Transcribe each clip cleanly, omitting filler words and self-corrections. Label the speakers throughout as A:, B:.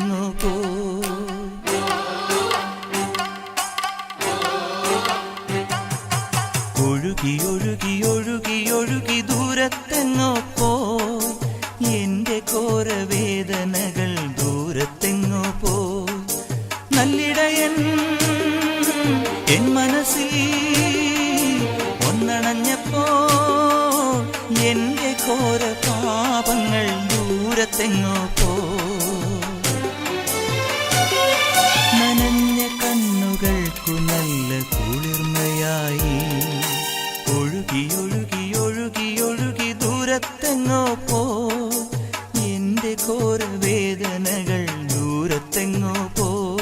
A: ദൂരത്തെങ്ങോ പോയി. ഒഴുകി ഒഴുകി ഒഴുകി ഒഴുകി ദൂരത്തെങ്ങോ പോയി. എന്റെ ഘോരവേദനകൾ ദൂരത്തെങ്ങോ പോയി. നല്ലിടയൻ എൻ മനസ്സിൽ ഒന്നണഞ്ഞപ്പോൾ എന്റെ ഘോര പാപങ്ങൾ ദൂരത്തെങ്ങോ പോയി. നനഞ്ഞ കണ്ണുകൾക്കു നല്ല കുളിർമയായി. ഒഴുകി ഒഴുകി ഒഴുകി ഒഴുകി ദൂരത്തെങ്ങോ പോയി. എന്റെ ഘോരവേദനകൾ ദൂരത്തെങ്ങോ പോയി.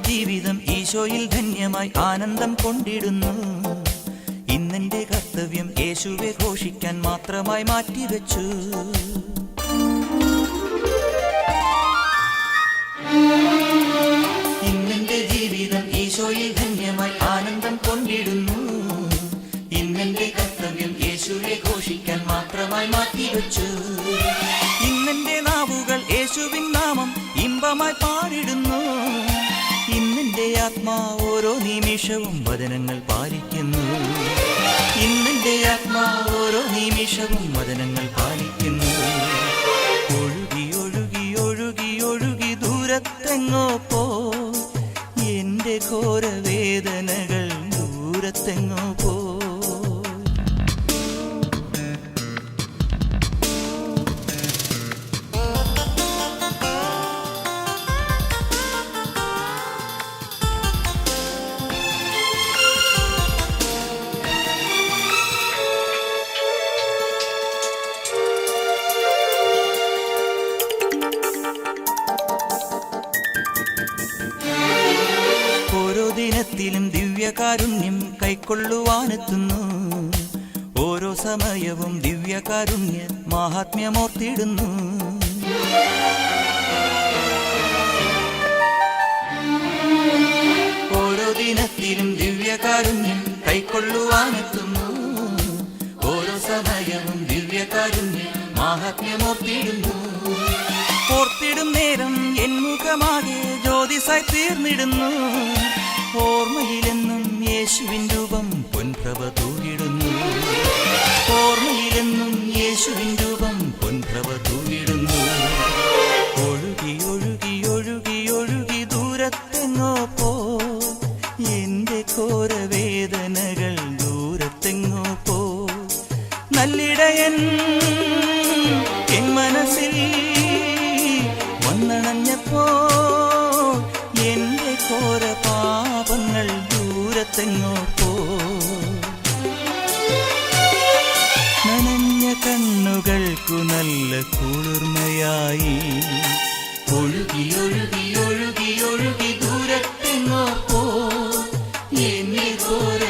A: ജീവിതം ഈശോയിൽ ധന്യമായി ആനന്ദം കൊണ്ടിടുന്നു. ഇന്നെന്റെ കർത്തവ്യം യേശുവെ ഘോഷിക്കാൻ മാത്രമായി മാറ്റിവെച്ചു. ഇന്നെന്റെ ജീവിതം ഈശോയിൽ ധന്യമായി ആനന്ദം കൊണ്ടിടുന്നു. ഇന്നെന്റെ കർത്തവ്യം യേശുവെ ഘോഷിക്കാൻ മാത്രമായി മാറ്റിവെച്ചു. ഇന്നെന്റെ നാവുകൾ യേശുവിൻ നാമം ഇമ്പമായി പാടിടുന്നു. ഇന്നെന്റെ ആത്മാ ഓരോ നിമിഷവും വചനങ്ങൾ പാലിക്കുന്നു. ഇന്നെന്റെ ആത്മാ ഓരോ നിമിഷവും വചനങ്ങൾ പാലിക്കുന്നു. ഒഴുകി ഒഴുകി ഒഴുകി ഒഴുകി ദൂരത്തെങ്ങോ പോയി. എന്റെ ഘോരവേദനകൾ ദൂരത്തെങ്ങോ പോയി. ദിനത്തിലും ദിവ്യകാരുണ്യം കൈക്കൊള്ളുവാനെത്തുന്നു. ഓരോ സമയവും ദിവ്യകാരുണ്യ മാഹാത്മ്യമോർത്തിടുന്നു. ഓരോ ദിനത്തിലും ദിവ്യകാരുണ്യം കൈക്കൊള്ളുവാനെത്തുന്നു. ഓരോ സമയവും ദിവ്യകാരുണ്യ മാഹാത്മ്യമോർത്തിടുന്നു. ഓർത്തിടും നേരം എൻ മുഖമാകെ ജ്യോതിസായി തീർന്നിടുന്നു. ഓർമ്മയിലെന്നും യേശുവിൻ രൂപം പൊൻപ്രഭ തൂകിടുന്നു. ഓർമ്മയിലെന്നും യേശുവിൻ രൂപം പൊൻപ്രഭ തൂകിടുന്നു. ഒഴുകി ഒഴുകി ഒഴുകി ഒഴുകി ദൂരത്തെങ്ങോ പോയി. എന്റെ ഘോരവേദനകൾ ദൂരത്തെങ്ങോ പോയി. നല്ലിടയൻ എൻ മനസ്സിൽ വന്നണഞ്ഞപ്പോൾ എന്റെ ഘോര പാപങ്ങൾ ദൂരത്തെങ്ങോ പോയി. നനഞ്ഞ കണ്ണുകൾക്കു നല്ല കുളിർമയായി. ഒഴുകി ഒഴുകി ഒഴുകി ഒഴുകി ദൂരത്തെങ്ങോ പോയി. എന്നെ ഘോര